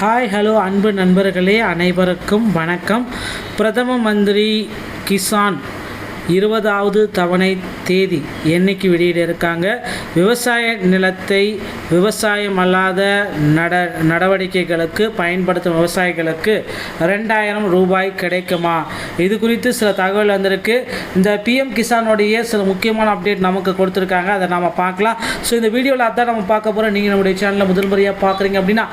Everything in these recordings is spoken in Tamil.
ஹாய் ஹலோ அன்பு நண்பர்களே, அனைவருக்கும் வணக்கம். பிரதம மந்திரி கிசான் 20வது தவணை தேதி என்னைக்கு வெளியிட இருக்காங்க? விவசாய நிலத்தை விவசாயம் அல்லாத நடவடிக்கைகளுக்கு பயன்படுத்தும் விவசாயிகளுக்கு 2000 ரூபாய் கிடைக்குமா? இது குறித்து சில தகவல் வந்திருக்கு. இந்த பிஎம் கிசானுடைய சில முக்கியமான அப்டேட் நமக்கு கொடுத்துருக்காங்க, அதை நம்ம பார்க்கலாம். ஸோ இந்த வீடியோவில் அதான் நம்ம பார்க்க போகிறோம். நீங்கள் நம்முடைய சேனலில் முதல் முறையாக பார்க்குறீங்க அப்படின்னா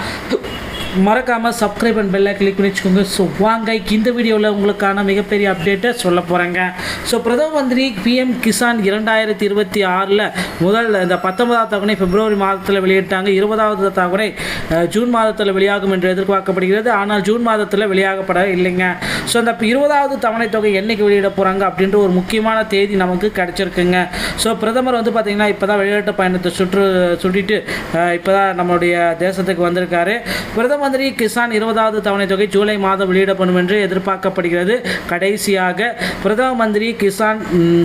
மறக்காமல் சப்ஸ்கிரைப் அண்ட் பெல்லை கிளிக் பண்ணி வச்சுக்கோங்க. ஸோ வாங்க இந்த வீடியோவில் உங்களுக்கான மிகப்பெரிய அப்டேட்டை சொல்ல போகிறேங்க. ஸோ பிரதம மந்திரி பிஎம் கிசான் 2026 முதல் இந்த 19வது தவணை பிப்ரவரி மாதத்தில் வெளியிட்டாங்க. 20வது தவணை ஜூன் மாதத்தில் வெளியாகும் என்று எதிர்பார்க்கப்படுகிறது. ஆனால் ஜூன் மாதத்தில் வெளியாகப்பட இல்லைங்க. ஸோ அந்த 20வது தவணை தொகை என்றைக்கு வெளியிட போகிறாங்க அப்படின்ற ஒரு முக்கியமான தேதி நமக்கு கிடச்சிருக்குங்க. ஸோ பிரதமர் பார்த்திங்கன்னா இப்போ தான் வெளிநாட்டு பயணத்தை சுட்டிட்டு இப்போ தான் நம்மளுடைய தேசத்துக்கு வந்திருக்காரு. பிரதம மந்திரி கிசான் 20வது தவணை தொகை ஜூலை மாதம் வெளியிடப்படும் என்று எதிர்பார்க்கப்படுகிறது. கடைசியாக பிரதம மந்திரி கிசான்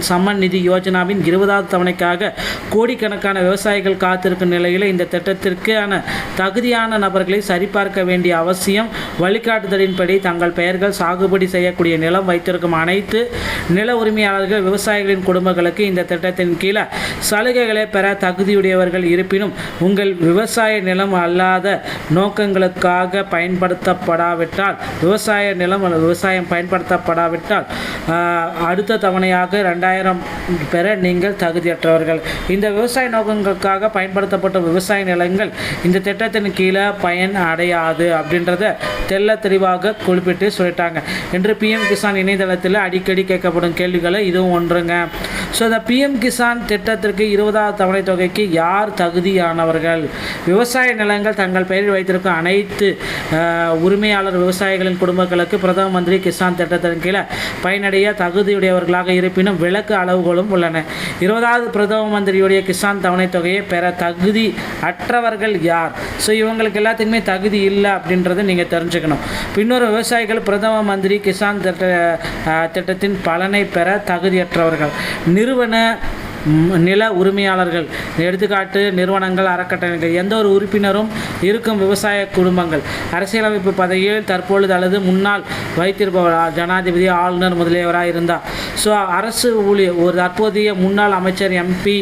சம்மன் நிதி யோஜனாவின் 20வது தவணைக்காக கோடிக்கணக்கான விவசாயிகள் காத்திருக்கும் நிலையில் இந்த திட்டத்திற்கான தகுதியான நபர்களை சரிபார்க்க வேண்டிய அவசியம். வழிகாட்டுதலின்படி தங்கள் பெயர்கள் சாகுபடி செய்யக்கூடிய நிலம் வைத்திருக்கும் அனைத்து நில உரிமையாளர்கள் விவசாயிகளின் குடும்பங்களுக்கு இந்த திட்டத்தின் கீழே சலுகைகளை பெற தகுதியுடையவர்கள் இருப்பினும் உங்கள் விவசாய நிலம் அல்லாத நோக்கங்களுக்கு பயன்படுத்தப்படாவிட்டால் விவசாயம் பயன்படுத்தப்படாவிட்டால் அடுத்த தவணையாக 2000 பெற நீங்கள் தகுதியற்றவர்கள். இந்த விவசாய நோக்கங்களுக்காக பயன்படுத்தப்பட்ட விவசாய நிலங்கள் இந்த திட்டத்தின் கீழே பயன் அடையாது அப்படின்றத தெல்ல தெளிவாக குறிப்பிட்டு சொல்லிட்டாங்க என்று பிஎம் கிசான் இணையதளத்தில் அடிக்கடி கேட்கப்படும் கேள்விகளை இதுவும் ஒன்றுங்க. ஸோ இந்த பிஎம் கிசான் திட்டத்திற்கு 20வது தவணை தொகைக்கு யார் தகுதியானவர்கள்? விவசாய நிலங்கள் தங்கள் பெயரில் வைத்திருக்கும் அனைத்து உரிமையாளர் விவசாயிகளின் குடும்பங்களுக்கு பிரதம மந்திரி கிசான் திட்டத்தின் கீழே பயனடைய தகுதியுடையவர்களாக இருப்பினும் விலக்கு அளவுகளும் உள்ளன. 20வது பிரதம மந்திரியுடைய கிசான் தவணை தொகையை பெற தகுதி அற்றவர்கள் யார்? ஸோ இவங்களுக்கு எல்லாத்துக்குமே தகுதி இல்லை அப்படின்றத நீங்கள் தெரிஞ்சுக்கணும். பின்னொரு விவசாயிகள் பிரதம மந்திரி கிசான் திட்டத்தின் பலனை பெற தகுதியற்றவர்கள். நிறுவன நில உரிமையாளர்கள், எடுத்துக்காட்டு நிறுவனங்கள், அறக்கட்டளைகள், எந்த ஒரு உறுப்பினரும் இருக்கும் விவசாய குடும்பங்கள், அரசியலமைப்பு பதவியில் தற்பொழுது அல்லது முன்னாள் வைத்திருப்பவர், ஜனாதிபதி, ஆளுநர் முதலியவராக இருந்தார். ஸோ அரசு ஊழியர், ஒரு தற்போதைய முன்னாள் அமைச்சர், எம்பி,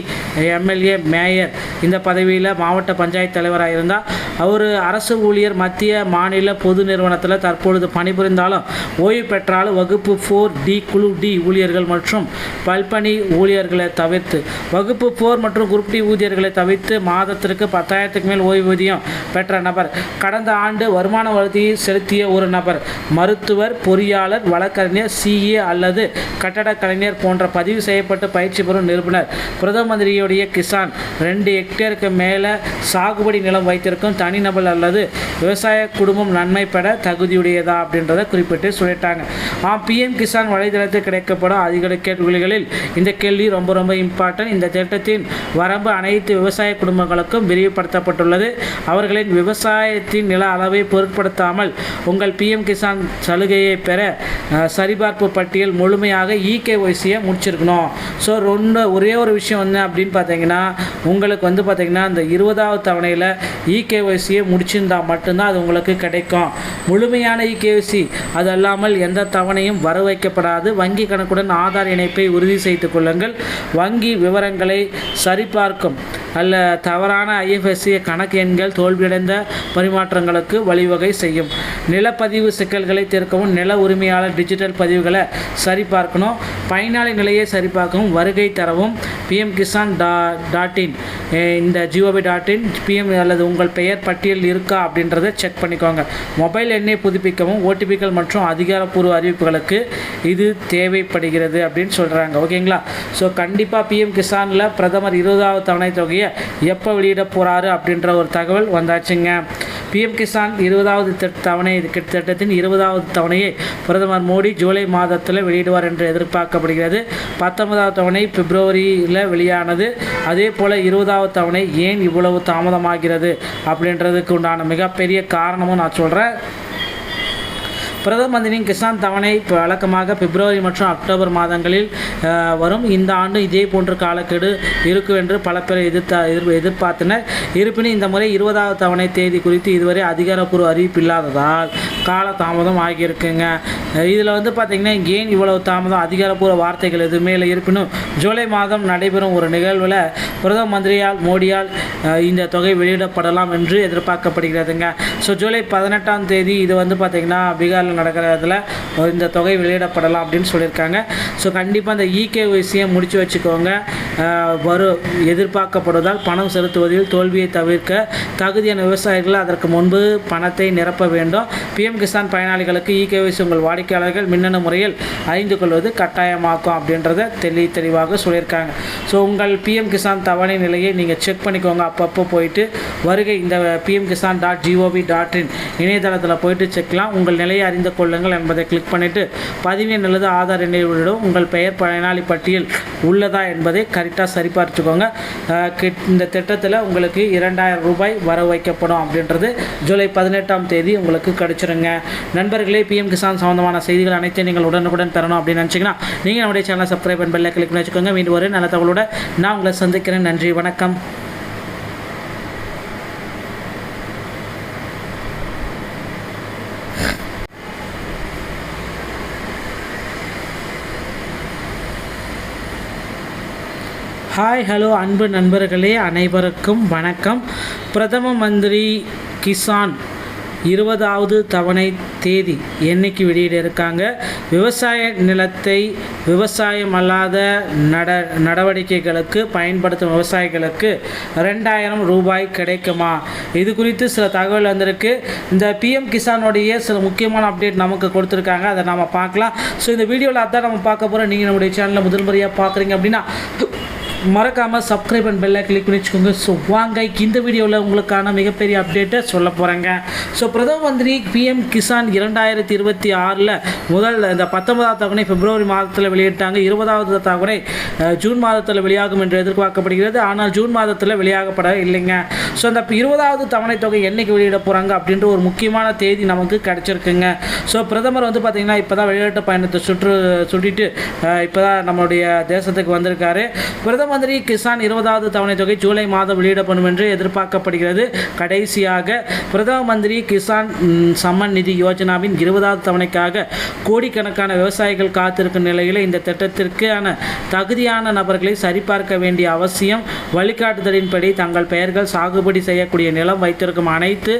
எம்எல்ஏ, மேயர், இந்த பதவியில் மாவட்ட பஞ்சாயத்து தலைவராக இருந்தால் அவர் அரசு ஊழியர். மத்திய மாநில பொது நிறுவனத்தில் தற்பொழுது பணிபுரிந்தாலும் ஓய்வு பெற்றாலும் வகுப்பு 4D குழு டி ஊழியர்கள் மற்றும் பல்பணி ஊழியர்களை தவிர்த்து வகுப்பு 4 மற்றும் குரூப் டி ஊழியர்களை தவிர்த்து மாதத்திற்கு 10,000க்கு மேல் ஓய்வூதியம் பெற்ற நபர், கடந்த ஆண்டு வருமான வரியை செலுத்திய ஒரு நபர், மருத்துவர், பொறியாளர், வழக்கறிஞர், சிஏ அல்லது கட்டட கலைஞர் போன்ற பதிவு செய்யப்பட்டு பயிற்சி பெறும் நிறுவனர். பிரதம மந்திரியுடைய கிசான் 2 ஹெக்டேருக்கு மேலே சாகுபடி நிலம் வைத்திருக்கும் தனிநபர் அல்லது விவசாய குடும்பம் நன்மை பெற தகுதியுடையதா அப்படின்றத குறிப்பிட்டு சொல்லிட்டாங்க. பிஎம் கிசான் வலைதளத்தில் கிடைக்கப்படும் அதிக கேள்விகளில் இந்த கேள்வி ரொம்ப ரொம்ப இம்பார்ட்டன்ட். இந்த திட்டத்தின் வரம்பு அனைத்து விவசாய குடும்பங்களுக்கும் விரிவுபடுத்தப்பட்டுள்ளது. அவர்களின் விவசாயத்தின் நில அளவை பொருட்படுத்தாமல் உங்கள் பிஎம் கிசான் சலுகையை பெற சரிபார்ப்பு பட்டியல் முழுமையாக இகேஒய்சியை முடிச்சிருக்கணும். ஸோ ஒரே ஒரு விஷயம் அப்படின்னு பார்த்தீங்கன்னா உங்களுக்கு பார்த்தீங்கன்னா இந்த 20வது தவணையில் இகேஒய்சியை முடிச்சிருந்தால் மட்டும்தான் அது உங்களுக்கு கிடைக்கும். முழுமையான இகேஒய்சி அது அல்லாமல் எந்த தவணையும் வர வைக்கப்படாது. வங்கி கணக்குடன் ஆதார் இணைப்பை உறுதி செய்து கொள்ளுங்கள். வங்கி விவரங்களை சரிபார்க்கும் அல்ல தவறான ஐஎஃப்எஸ்சி கணக்கு எண்கள் தோல்வியடைந்த பரிமாற்றங்களுக்கு வழிவகை செய்யும். நிலப்பதிவு சிக்கல்களை தீர்க்கவும் நில உரிமையாளர் டிஜிட்டல் பதிவுகளை சரிபார்க்கணும். பயனாளி நிலையை சரிபார்க்கவும் வருகை தரவும் பிஎம் கிசான் .in இந்த GOV.in பிஎம் அல்லது உங்கள் பெயர் பட்டியல் இருக்கா அப்படின்றத செக் பண்ணிக்கோங்க. மொபைல் எண்ணை புதுப்பிக்கவும் ஓடிபிக்கள் மற்றும் அதிகாரப்பூர்வ அறிவிப்புகளுக்கு இது தேவைப்படுகிறது அப்படின்னு சொல்கிறாங்க. ஓகேங்களா? ஸோ கண்டிப்பாக பிஎம் கிசானில் பிரதமர் 20வது தவணை தொகையை எப்போ வெளியிட போகிறாரு அப்படின்ற ஒரு தகவல் வந்தாச்சுங்க. பிஎம் கிசான் 20வது தவணை திட்டத்தின் 20வது தவணையை பிரதமர் மோடி ஜூலை மாதத்தில் வெளியிடுவார் என்று எதிர்பார்க்கப்படுகிறது. 19வது தவணை பிப்ரவரியில் வெளியானது. அதே போல் 20வது தவணை ஏன் இவ்வளவு தாமதமாகிறது அப்படின்றதுக்கு உண்டான மிகப்பெரிய காரணமும் நான் சொல்கிறேன். பிரதம மந்திரியின் கிசான் தவணை வழக்கமாக பிப்ரவரி மற்றும் அக்டோபர் மாதங்களில் வரும். இந்த ஆண்டு இதே போன்ற காலக்கெடு இருக்கும் என்று பல பேர் எதிர்பார்த்தனர். இருப்பினும் இந்த முறை 20வது தவணை தேதி குறித்து இதுவரை அதிகாரப்பூர்வ அறிவிப்பு இல்லாததால் கால தாமதம் ஆகியிருக்குங்க. இதில் பார்த்திங்கன்னா ஏன் இவ்வளவு தாமதம், அதிகாரப்பூர்வ வார்த்தைகள் எதுவுமே இல்லை. இருப்பினும் ஜூலை மாதம் நடைபெறும் ஒரு நிகழ்வில் பிரதம மந்திரியால் மோடியால் இந்த தொகை வெளியிடப்படலாம் என்று எதிர்பார்க்கப்படுகிறதுங்க. ஸோ ஜூலை 18ஆம் தேதி இது பார்த்திங்கன்னா பீகாரில் நடக்கிறதுல இந்த தொகை வெளியிடப்படலாம் அப்படின்னு சொல்லியிருக்காங்க. ஸோ கண்டிப்பாக இந்த இகேஒய்சியை முடித்து வச்சுக்கோங்க. எதிர்பார்க்கப்படுவதால் பணம் செலுத்துவதில் தோல்வியை தவிர்க்க தகுதியான விவசாயிகள் அதற்கு முன்பு பணத்தை நிரப்ப வேண்டும். பிஎம் கிசான் பயனாளிகளுக்கு இகேஒய்சி உங்கள் வாடிக்கையாளர்கள் மின்னணு முறையில் அறிந்து கொள்வது கட்டாயமாக்கும் அப்படின்றத தெளிவாக சொல்லியிருக்காங்க. ஸோ உங்கள் பிஎம் கிசான் தவணை நிலையை நீங்கள் செக் பண்ணிக்கோங்க. அப்பப்போ போயிட்டு வருகை இந்த pmkisan.gov.in இணையதளத்தில் போயிட்டு செக்லாம். உங்கள் நிலையை அறிந்து கொள்ளுங்கள் என்பதை கிளிக் பண்ணிவிட்டு பதிவெண் அல்லது ஆதார் எண்ணை விடும் உங்கள் பெயர் பயனாளி பட்டியல் உள்ளதா என்பதை கரெக்டாக சரிபார்த்துக்கோங்க. இந்த திட்டத்தில் உங்களுக்கு 2000 ரூபாய் வர வைக்கப்படும் அப்படின்றது ஜூலை 18ஆம் தேதி உங்களுக்கு கிடைச்சிருங்க. நண்பர்களே, பிஎம் கிசான் சம்பந்தமான செய்திகள் அனைத்தையும் நீங்கள் உடனுக்குடன் பெறணும் அப்படின்னு நினச்சிங்கன்னா நீங்கள் நம்முடைய சேனலை சப்ஸ்கிரைப் பண்ணி பெல்லை கிளிக் பண்ணி வச்சுக்கோங்க. மீண்டும் ஒரு நல்ல தகவலோட நான் உங்களை சந்திக்கிறேன். நன்றி, வணக்கம். ஹாய், ஹலோ அன்பு நண்பர்களே, அனைவருக்கும் வணக்கம். பிரதம மந்திரி கிசான் 20வது தவணை தேதி என்னைக்கு வெளியிட இருக்காங்க. விவசாய நிலத்தை விவசாயம் அல்லாத நடவடிக்கைகளுக்கு பயன்படுத்தும் விவசாயிகளுக்கு 2000 ரூபாய் கிடைக்குமா? இது குறித்து சில தகவல் வந்திருக்கு. இந்த பிஎம் கிசானுடைய சில முக்கியமான அப்டேட் நமக்கு கொடுத்துருக்காங்க. அதை நம்ம பார்க்கலாம். ஸோ இந்த வீடியோவில் அதான் நம்ம பார்க்க போகிறோம். நீங்கள் நம்முடைய சேனலில் முதல் முறையாக பார்க்குறீங்க அப்படின்னா மறக்காமல் சப்ஸ்கிரைப் அண்ட் பெல்லை கிளிக் பண்ணி வச்சுக்கோங்க. ஸோ வாங்க இந்த வீடியோவில் உங்களுக்கான மிகப்பெரிய அப்டேட்டை சொல்ல போகிறேங்க. ஸோ பிரதம மந்திரி பிஎம் கிசான் 2026 முதல் இந்த 19வது தவணை பிப்ரவரி மாதத்தில் வெளியிட்டாங்க. 20வது தவணை ஜூன் மாதத்தில் வெளியாகும் என்று எதிர்பார்க்கப்படுகிறது. ஆனால் ஜூன் மாதத்தில் வெளியாகப்பட இல்லைங்க. ஸோ அந்த 20வது தவணை தொகை என்றைக்கு வெளியிட போகிறாங்க அப்படின்ற ஒரு முக்கியமான தேதி நமக்கு கிடச்சிருக்குங்க. ஸோ பிரதமர் பார்த்திங்கன்னா இப்போ தான் வெளிநாட்டு பயணத்தை சுட்டிட்டு இப்போ தான் நம்மளுடைய தேசத்துக்கு வந்திருக்காரு. பிரதம மந்திரி கிசான் 20வது தவணை தொகை ஜூலை மாதம் வெளியிடப்படும் என்று எதிர்பார்க்கப்படுகிறது. கடைசியாக பிரதம மந்திரி கிசான் சம்மன் நிதி யோஜனாவின் 20வது தவணைக்காக கோடிக்கணக்கான விவசாயிகள் காத்திருக்கும் நிலையில் இந்த திட்டத்திற்கான தகுதியான நபர்களை சரிபார்க்க வேண்டிய அவசியம். வழிகாட்டுதலின்படி தங்கள் பெயர்கள் சாகுபடி செய்யக்கூடிய நிலம் வைத்திருக்கும் அனைத்து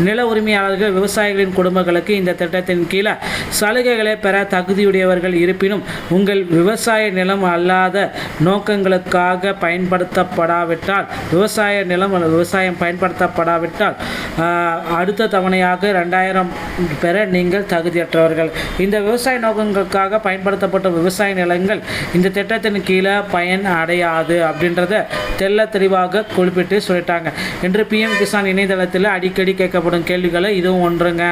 நில உரிமையாளர்கள் விவசாயிகளின் குடும்பங்களுக்கு இந்த திட்டத்தின் கீழே சலுகைகளை பெற தகுதியுடையவர்கள். இருப்பினும் உங்கள் விவசாய நிலம் அல்லாத நோக்கங்களுக்கு பயன்படுத்தப்படாவிட்டால் விவசாயம் பயன்படுத்தப்படாவிட்டால் அடுத்த தவணையாக 2000 பெற நீங்கள் தகுதியற்றவர்கள். இந்த விவசாய நோக்கங்களுக்காக பயன்படுத்தப்பட்ட விவசாய நிலங்கள் இந்த திட்டத்தின் கீழே பயன் அடையாது அப்படின்றத தெளிவாக குறிப்பிட்டு சொல்லிட்டாங்க என்று பிஎம் கிசான் இணையதளத்தில் அடிக்கடி கேட்கப்படும் கேள்விகளை இதுவும் ஒன்றுங்க.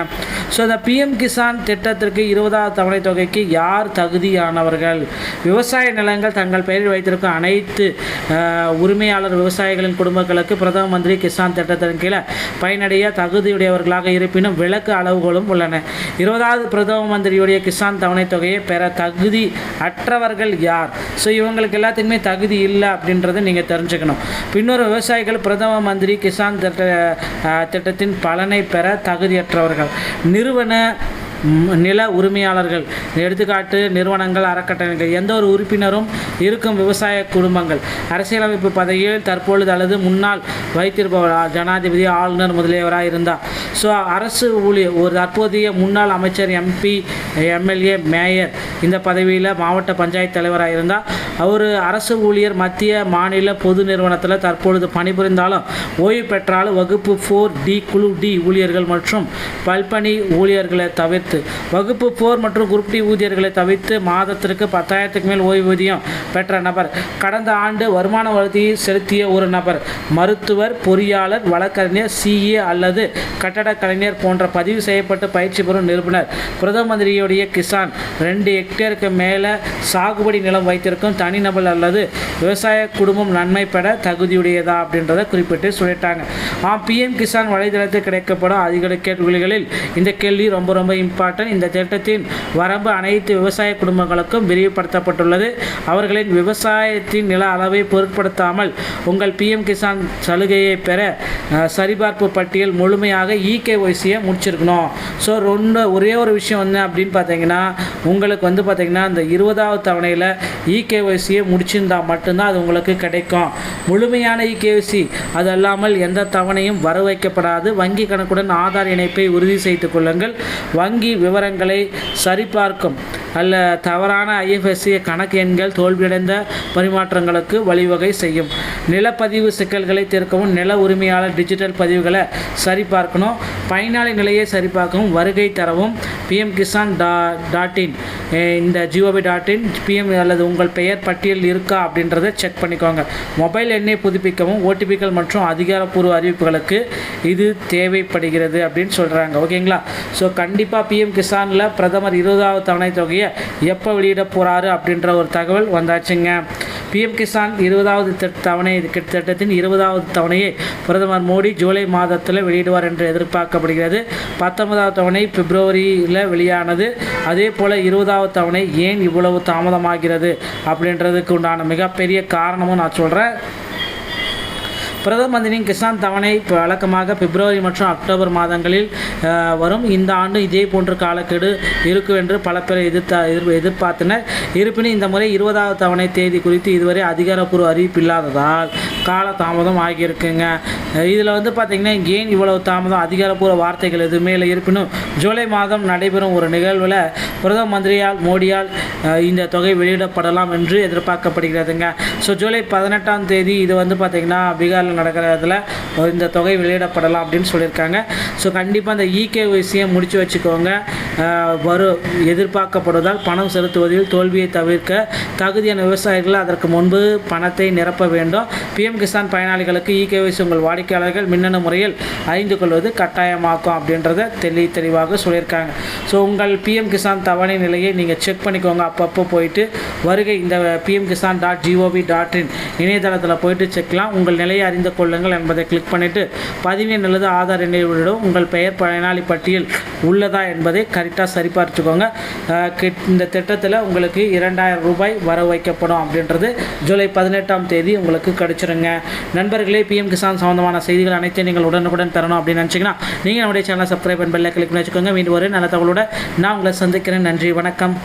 ஸோ இந்த பிஎம் கிசான் திட்டத்திற்கு 20வது தவணை தொகைக்கு யார் தகுதியானவர்கள்? விவசாய நிலங்கள் தங்கள் பெயரில் வைத்திருக்கும் அனைத்து உரிமையாளர் விவசாயிகளின் குடும்பங்களுக்கு பிரதம மந்திரி கிசான் திட்டத்தின் கீழே பயனடைய தகுதியுடையவர்களாக. இருப்பினும் விலக்கு அளவுகளும் உள்ளன. 20வது பிரதம மந்திரியுடைய கிசான் தவணை தொகையை பெற தகுதி அற்றவர்கள் யார்? ஸோ இவங்களுக்கு எல்லாத்துக்குமே தகுதி இல்லை அப்படின்றத நீங்கள் தெரிஞ்சுக்கணும். பின்னொரு விவசாயிகள் பிரதம மந்திரி கிசான் திட்டத்தின் பலனை பெற தகுதியற்றவர்கள். நிறுவன நில உரிமையாளர்கள், எடுத்துக்காட்டு நிறுவனங்கள், அறக்கட்டளைகள், எந்த ஒரு உறுப்பினரும் இருக்கும் விவசாய குடும்பங்கள், அரசியலமைப்பு பதவியில் தற்பொழுது அல்லது முன்னாள் வைத்திருப்பவர், ஜனாதிபதி, ஆளுநர் முதலியவராக இருந்தார். ஸோ அரசு ஊழியர், ஒரு தற்போதைய முன்னாள் அமைச்சர், எம்பி, எம்எல்ஏ, மேயர் இந்த பதவியில் மாவட்ட பஞ்சாயத்து தலைவராக இருந்தால் அவர் அரசு ஊழியர். மத்திய மாநில பொது நிறுவனத்தில் தற்பொழுது பணிபுரிந்தாலும் ஓய்வு பெற்றாலும் வகுப்பு 4D குழு D ஊழியர்கள் மற்றும் பல்பணி ஊழியர்களை தவிர்த்து வகுப்பு 4 மற்றும் குரூப் டி ஊதியர்களை தவிர்த்து மாதத்திற்கு 10,000க்கு மேல் ஓய்வூதியம் பெற்ற நபர், கடந்த ஆண்டு வருமான வரியை செலுத்திய ஒரு நபர், மருத்துவர், பொறியாளர், வழக்கறிஞர், CA அல்லது கட்டடக் கலைஞர் போன்ற பதிவு செய்யப்பட்டு பயிற்சி பெறும் நிறுவனர். பிரதம மந்திரியுடைய கிசான் 2 ஹெக்டேருக்கு மேலே சாகுபடி நிலம் வைத்திருக்கும் தனிநபர் அல்லது விவசாய குடும்பம் நன்மை பெற தகுதியுடையதா அப்படின்றத குறிப்பிட்டு சொல்லிட்டாங்க. பிஎம் கிசான் வலைதளத்தில் கிடைக்கப்படும் அதிக கேள்விகளில் இந்த கேள்வி ரொம்ப இம்பார்ட்டன்ட். இம்பார்ட்டன்ட். இந்த திட்டத்தின் வரம்பு அனைத்து விவசாய குடும்பங்களுக்கும் விரிவுபடுத்தப்பட்டுள்ளது. அவர்களின் விவசாயத்தின் நில அளவை பொருட்படுத்தாமல் உங்கள் பிஎம் கிசான் சலுகையை பெற சரிபார்ப்பு பட்டியல் முழுமையாக இகேஒய்சியை முடிச்சிருக்கணும். ஸோ ஒரே ஒரு விஷயம் வந்து அப்படின்னு பார்த்தீங்கன்னா உங்களுக்கு வந்து பார்த்தீங்கன்னா இந்த 20வது தவணையில் இகேஒய்சியை முடிச்சிருந்தால் மட்டும்தான் அது உங்களுக்கு கிடைக்கும். முழுமையான இகேஒய்சி அது அல்லாமல் எந்த தவணையும் வர வைக்கப்படாது. வங்கி கணக்குடன் ஆதார் இணைப்பை உறுதி செய்து கொள்ளுங்கள். வங்கி விவரங்களை சரிபார்க்கும் அல்ல தவறான ஐஎஃப்எஸ்சி கணக்கு எண்கள் தோல்வியடைந்த பரிமாற்றங்களுக்கு வழிவகை செய்யும். நிலப்பதிவு சிக்கல்களை தீர்க்கவும் நில உரிமையாளர் டிஜிட்டல் பதிவுகளை சரிபார்க்கணும். பயனாளி நிலையை சரிபார்க்கவும் வருகை தரவும் pmkisan.in இந்த gov.in பிஎம் அல்லது உங்கள் பெயர் பட்டியல் இருக்கா அப்படின்றத செக் பண்ணிக்கோங்க. மொபைல் எண்ணை புதுப்பிக்கவும் ஓடிபிக்கள் மற்றும் அதிகாரப்பூர்வ அறிவிப்புகளுக்கு இது தேவைப்படுகிறது அப்படின்னு சொல்கிறாங்க. ஓகேங்களா? ஸோ கண்டிப்பாக பிஎம் கிசானில் பிரதமர் 20வது தவணை தொகையை எப்போ வெளியிட போகிறாரு அப்படின்ற ஒரு தகவல் வந்தாச்சுங்க. பிஎம் கிசான் 20வது தவணை திட்டத்தின் 20வது தவணையை பிரதமர் மோடி ஜூலை மாதத்தில் வெளியிடுவார் என்று எதிர்பார்க்கப்படுகிறது. 19வது தவணை பிப்ரவரியில் வெளியானது. அதே போல் 20வது தவணை ஏன் இவ்வளவு தாமதமாகிறது அப்படின்றதுக்கு உண்டான மிகப்பெரிய காரணமும் நான் சொல்கிறேன். பிரதம மந்திரியின் கிசான் தவணை வழக்கமாக பிப்ரவரி மற்றும் அக்டோபர் மாதங்களில் வரும். இந்த ஆண்டு இதே போன்ற காலக்கெடு இருக்கும் என்று பல பேர் எதிர்பார்த்தனர். இருப்பினும் இந்த முறை 20வது தவணை தேதி குறித்து இதுவரை அதிகாரப்பூர்வ அறிவிப்பு இல்லாததால் கால தாமதம் ஆகியிருக்குங்க. இதில் வந்து பார்த்திங்கன்னா ஏன் இவ்வளவு தாமதம் அதிகாரப்பூர்வ வார்த்தைகள் எதுவுமே இல்லை. இருப்பினும் ஜூலை மாதம் நடைபெறும் ஒரு நிகழ்வில் பிரதம மந்திரியால் மோடியால் இந்த தொகை வெளியிடப்படலாம் என்று எதிர்பார்க்கப்படுகிறதுங்க. ஸோ ஜூலை 18ஆம் தேதி இது வந்து பார்த்திங்கன்னா பீகாரில் நடக்கிறதுல இந்த தொகை வெளியிடப்படலாம் அப்படின்னு சொல்லியிருக்காங்க. ஸோ கண்டிப்பாக இந்த இகேஒய்சியை முடித்து வச்சுக்கோங்க. எதிர்பார்க்கப்படுவதால் பணம் செலுத்துவதில் தோல்வியை தவிர்க்க தகுதியான விவசாயிகள் அதற்கு முன்பு பணத்தை நிரப்ப வேண்டும். பிஎம் கிசான் பயனாளிகளுக்கு இகேஒய்சி உங்கள் வாடிக்கையாளர்கள் மின்னணு முறையில் அறிந்து கொள்வது கட்டாயமாக்கும் அப்படின்றத தெளிவாக சொல்லியிருக்காங்க. ஸோ உங்கள் பிஎம் கிசான் தவணை நிலையை நீங்கள் செக் பண்ணிக்கோங்க. அப்பப்போ போயிட்டு வருகை இந்த pmkisan.gov.in இணையதளத்தில் போயிட்டு செக்லாம். உங்கள் நிலையை அறிந்து கொள்ளுங்கள் என்பதை கிளிக் பண்ணிவிட்டு பதிவெண் அல்லது ஆதார் எண்ணையுடன் உங்கள் பெயர் பயனாளி பட்டியல் உள்ளதா என்பதை கரெக்டாக சரிபார்த்துக்கோங்க. இந்த திட்டத்தில் உங்களுக்கு 2000 ரூபாய் வர வைக்கப்படும் அப்படின்றது ஜூலை 18ஆம் தேதி உங்களுக்கு கிடைச்சிருங்க. நண்பர்களே, பிஎம் கிசான் சம்பந்தமான செய்திகள் அனைத்தையும் நீங்கள் உடனுக்குடன் பெறணும் அப்படின்னு நினச்சிங்கன்னா நீங்கள் நம்முடைய சேனலை சப்ஸ்கிரைப் பண்ணி பெல்லை கிளிக் பண்ணி வச்சுக்கோங்க. மீண்டும் ஒரு நல்ல தகவலோட நான் உங்களை சந்திக்கிறேன். நன்றி, வணக்கம்.